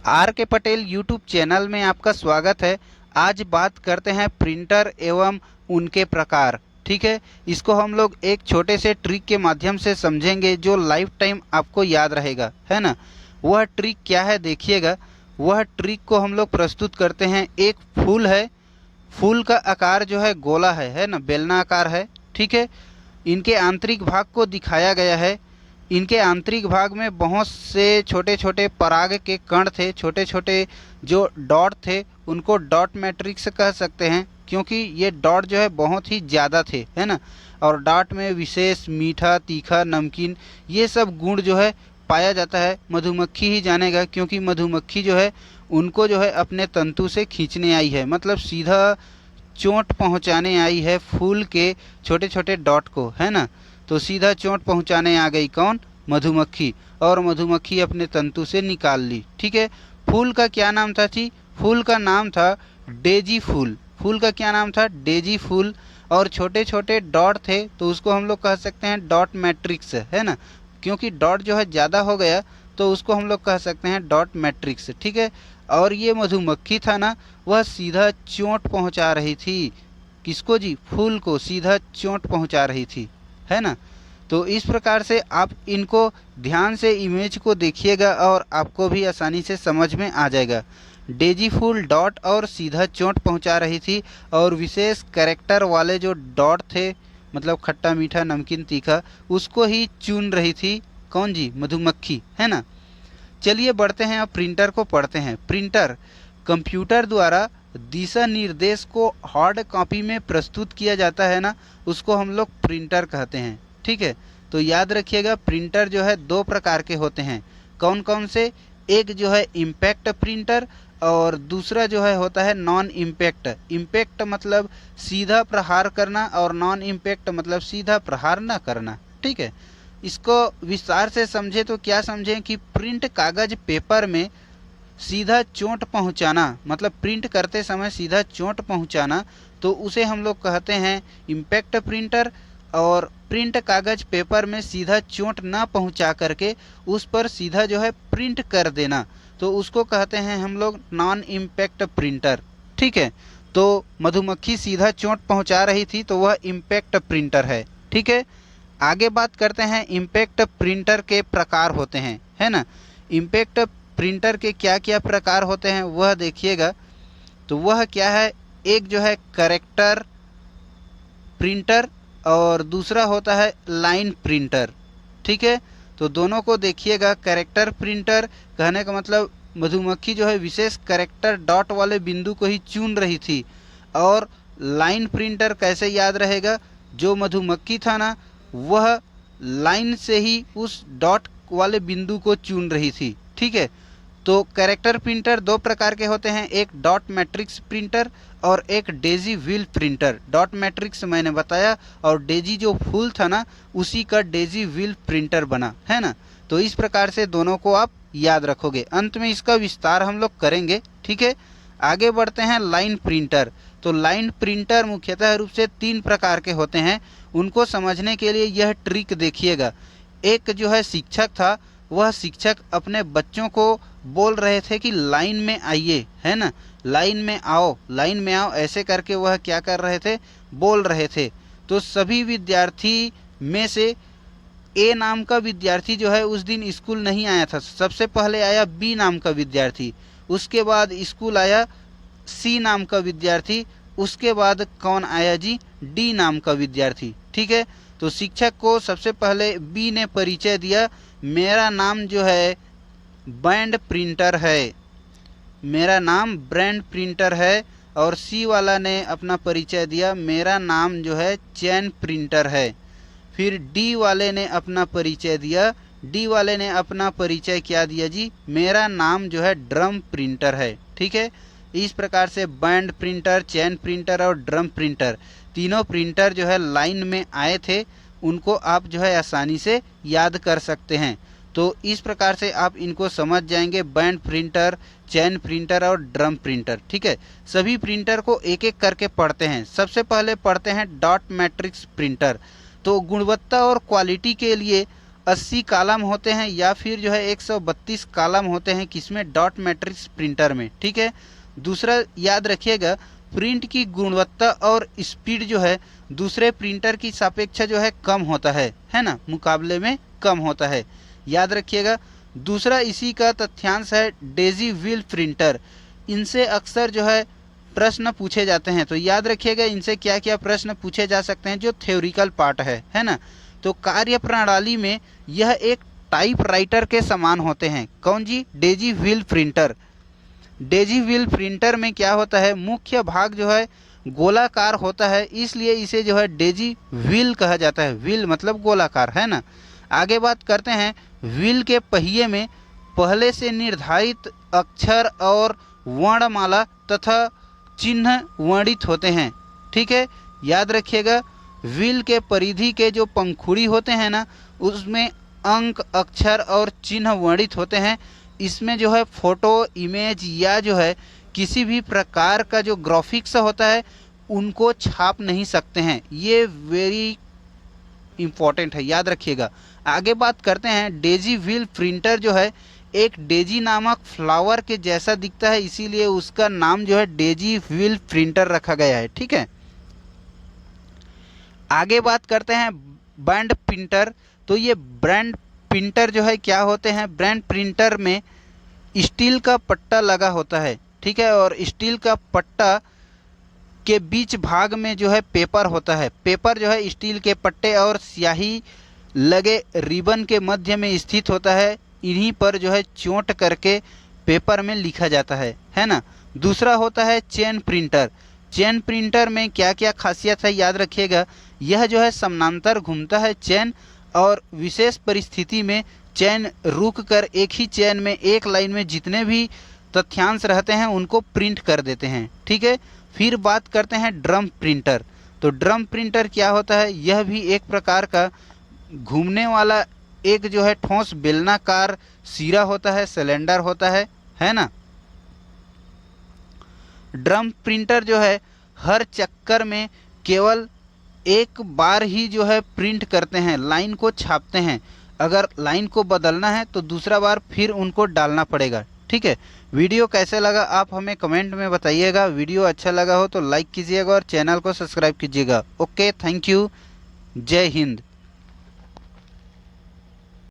Are के Patel YouTube channel में आपका स्वागत है। आज बात करते हैं प्रिंटर एवं उनके प्रकार। ठीक है, इसको हम लोग एक छोटे से ट्रिक के माध्यम से समझेंगे जो लाइफ टाइम आपको याद रहेगा, है ना। वह ट्रिक क्या है देखिएगा। वह ट्रिक को हम लोग प्रस्तुत करते हैं। एक फूल है, फूल का आकार जो है गोला है ना, बेलना आकार है। ठीक है, इनके आंतरिक भाग को दिखाया गया है। इनके आंतरिक भाग में बहुत से छोटे छोटे पराग के कण थे, छोटे छोटे जो डॉट थे उनको डॉट मैट्रिक्स कह सकते हैं, क्योंकि ये डॉट जो है बहुत ही ज़्यादा थे, है ना। और डॉट में विशेष मीठा, तीखा, नमकीन ये सब गुण जो है पाया जाता है। मधुमक्खी ही जानेगा, क्योंकि मधुमक्खी जो है उनको जो है अपने तंतु से खींचने आई है, मतलब सीधा चोट पहुंचाने आई है फूल के छोटे छोटे डॉट को, है ना। तो सीधा चोट पहुंचाने आ गई कौन? मधुमक्खी। और मधुमक्खी अपने तंतु से निकाल ली। ठीक है, फूल का क्या नाम था जी? फूल का नाम था डेजी फूल। फूल का क्या नाम था? डेजी फूल। और छोटे छोटे डॉट थे तो उसको हम लोग कह सकते हैं डॉट मैट्रिक्स, है ना। क्योंकि डॉट जो है ज़्यादा हो गया तो उसको हम लोग कह सकते हैं डॉट मैट्रिक्स। ठीक है, और ये मधुमक्खी था ना, वह सीधा चोट पहुंचा रही थी। किसको जी? फूल को सीधा चोट पहुंचा रही थी, है ना। तो इस प्रकार से आप इनको ध्यान से इमेज को देखिएगा और आपको भी आसानी से समझ में आ जाएगा। डेजी फूल डॉट और सीधा चोट पहुंचा रही थी, और विशेष कैरेक्टर वाले जो डॉट थे, मतलब खट्टा, मीठा, नमकीन, तीखा, उसको ही चुन रही थी। कौन जी? मधुमक्खी, है ना। चलिए बढ़ते हैं, अब प्रिंटर को पढ़ते हैं। प्रिंटर कंप्यूटर द्वारा दिशा निर्देश को हार्ड कॉपी में प्रस्तुत किया जाता है ना, उसको हम लोग प्रिंटर कहते हैं। ठीक है, तो याद रखिएगा प्रिंटर जो है दो प्रकार के होते हैं। कौन कौन से? एक जो है इम्पैक्ट प्रिंटर और दूसरा जो है होता है नॉन इम्पैक्ट। इम्पैक्ट मतलब सीधा प्रहार करना और नॉन इम्पैक्ट मतलब सीधा प्रहार न करना। ठीक है, इसको विस्तार से समझे तो क्या समझें कि प्रिंट कागज पेपर में सीधा चोट पहुंचाना, मतलब प्रिंट करते समय सीधा चोट पहुंचाना, तो उसे हम लोग कहते हैं इम्पैक्ट प्रिंटर। और प्रिंट कागज पेपर में सीधा चोट ना पहुंचा करके उस पर सीधा जो है प्रिंट कर देना, तो उसको कहते हैं हम लोग नॉन इम्पैक्ट प्रिंटर। ठीक है, तो मधुमक्खी सीधा चोट पहुंचा रही थी तो वह इम्पैक्ट प्रिंटर है। ठीक है, आगे बात करते हैं इम्पैक्ट प्रिंटर के प्रकार होते हैं, है ना। इम्पैक्ट प्रिंटर के क्या क्या प्रकार होते हैं वह देखिएगा। तो वह क्या है? एक जो है कैरेक्टर प्रिंटर और दूसरा होता है लाइन प्रिंटर। ठीक है, तो दोनों को देखिएगा। कैरेक्टर प्रिंटर कहने का मतलब मधुमक्खी जो है विशेष कैरेक्टर डॉट वाले बिंदु को ही चुन रही थी। और लाइन प्रिंटर कैसे याद रहेगा? जो मधुमक्खी था ना, वह लाइन से ही उस डॉट वाले बिंदु को चुन रही थी। ठीक है, तो कैरेक्टर प्रिंटर दो प्रकार के होते हैं, एक डॉट मैट्रिक्स प्रिंटर और एक Daisy wheel printer. Dot matrix मैंने बताया और डेजी जो फूल था ना, उसी का डेजी व्हील प्रिंटर बना, है ना। तो इस प्रकार से दोनों को आप याद रखोगे। अंत में इसका विस्तार हम लोग करेंगे। ठीक है, आगे बढ़ते हैं लाइन प्रिंटर। तो लाइन प्रिंटर मुख्यतः रूप से तीन प्रकार के होते हैं। उनको समझने के लिए यह ट्रिक देखिएगा। एक जो है शिक्षक था, वह शिक्षक अपने बच्चों को बोल रहे थे कि लाइन में आइए, है ना, लाइन में आओ, लाइन में आओ, ऐसे करके वह क्या कर रहे थे? बोल रहे थे। तो सभी विद्यार्थी में से ए नाम का विद्यार्थी जो है उस दिन स्कूल नहीं आया था। सबसे पहले आया बी नाम का विद्यार्थी, उसके बाद स्कूल आया सी नाम का विद्यार्थी, उसके बाद कौन आया जी? डी नाम का विद्यार्थी। ठीक है, तो शिक्षक को सबसे पहले बी ने परिचय दिया, मेरा नाम जो है बैंड प्रिंटर है, मेरा नाम ब्रांड प्रिंटर है। और सी वाला ने अपना परिचय दिया, मेरा नाम जो है चैन प्रिंटर है। फिर डी वाले ने अपना परिचय दिया, डी वाले ने अपना परिचय क्या दिया जी? मेरा नाम जो है ड्रम प्रिंटर है। ठीक है, इस प्रकार से बैंड प्रिंटर, चैन प्रिंटर और ड्रम प्रिंटर, तीनों प्रिंटर जो है लाइन में आए थे। उनको आप जो है आसानी से याद कर सकते हैं। तो इस प्रकार से आप इनको समझ जाएंगे, बैंड प्रिंटर, चैन प्रिंटर और ड्रम प्रिंटर। ठीक है, सभी प्रिंटर को एक एक करके पढ़ते हैं। सबसे पहले पढ़ते हैं डॉट मैट्रिक्स प्रिंटर। तो गुणवत्ता और क्वालिटी के लिए 80 कॉलम होते हैं या फिर जो है 132 कॉलम होते हैं किसमें, डॉट मैट्रिक्स प्रिंटर में। ठीक है। दूसरा याद रखिएगा, प्रिंट की गुणवत्ता और स्पीड जो है दूसरे प्रिंटर की सापेक्षा जो है कम होता है ना, मुकाबले में कम होता है, याद रखिएगा। दूसरा इसी का तथ्यांश है डेजी व्हील प्रिंटर। इनसे अक्सर जो है प्रश्न पूछे जाते हैं, तो याद रखिएगा इनसे क्या क्या प्रश्न पूछे जा सकते हैं जो थ्योरिकल पार्ट है ना। तो कार्य प्रणाली में यह एक टाइपराइटर के समान होते हैं। कौन जी, daisy wheel printer. Daisy wheel printer में क्या होता है, मुख्य भाग जो है गोलाकार होता है, इसलिए इसे जो है डेजी व्हील कहा जाता है। व्हील मतलब गोलाकार, है ना। आगे बात करते हैं, व्हील के पहिए में पहले से निर्धारित अक्षर और वर्णमाला तथा चिन्ह वर्णित होते हैं। ठीक है, याद रखिएगा व्हील के परिधि के जो पंखुड़ी होते हैं ना, उसमें अंक, अक्षर और चिन्ह वर्णित होते हैं। इसमें जो है फोटो, इमेज या जो है किसी भी प्रकार का जो ग्राफिक्स होता है उनको छाप नहीं सकते हैं। ये वेरी इंपॉर्टेंट है, याद रखिएगा। आगे बात करते हैं, डेजी व्हील प्रिंटर जो है एक डेजी नामक फ्लावर के जैसा दिखता है, इसीलिए उसका नाम जो है डेजी व्हील प्रिंटर रखा गया है। ठीक है। आगे बात करते हैं बैंड प्रिंटर। तो ये ब्रांड प्रिंटर जो है क्या होते हैं, ब्रांड प्रिंटर में स्टील का पट्टा लगा होता है। ठीक है, और स्टील का पट्टा के बीच भाग में जो है पेपर होता है। पेपर जो है स्टील के पट्टे और स्याही लगे रिबन के मध्य में स्थित होता है। इन्हीं पर जो है चोट करके पेपर में लिखा जाता है ना। दूसरा होता है चेन प्रिंटर। चेन प्रिंटर में क्या क्या खासियत है, याद रखिएगा। यह जो है समानांतर घूमता है चेन, और विशेष परिस्थिति में चेन रुक कर एक ही चेन में एक लाइन में जितने भी तथ्यांश रहते हैं उनको प्रिंट कर देते हैं। ठीक है। फिर बात करते हैं ड्रम प्रिंटर। तो ड्रम प्रिंटर क्या होता है, यह भी एक प्रकार का घूमने वाला एक जो है ठोस बेलनाकार सिरा होता है, सिलेंडर होता है ना। ड्रम प्रिंटर जो है हर चक्कर में केवल एक बार ही जो है प्रिंट करते हैं, लाइन को छापते हैं। अगर लाइन को बदलना है तो दूसरा बार फिर उनको डालना पड़ेगा। ठीक है। वीडियो कैसे लगा आप हमें कमेंट में बताइएगा। वीडियो अच्छा लगा हो तो लाइक कीजिएगा और चैनल को सब्सक्राइब कीजिएगा। ओके, थैंक यू, जय हिंद।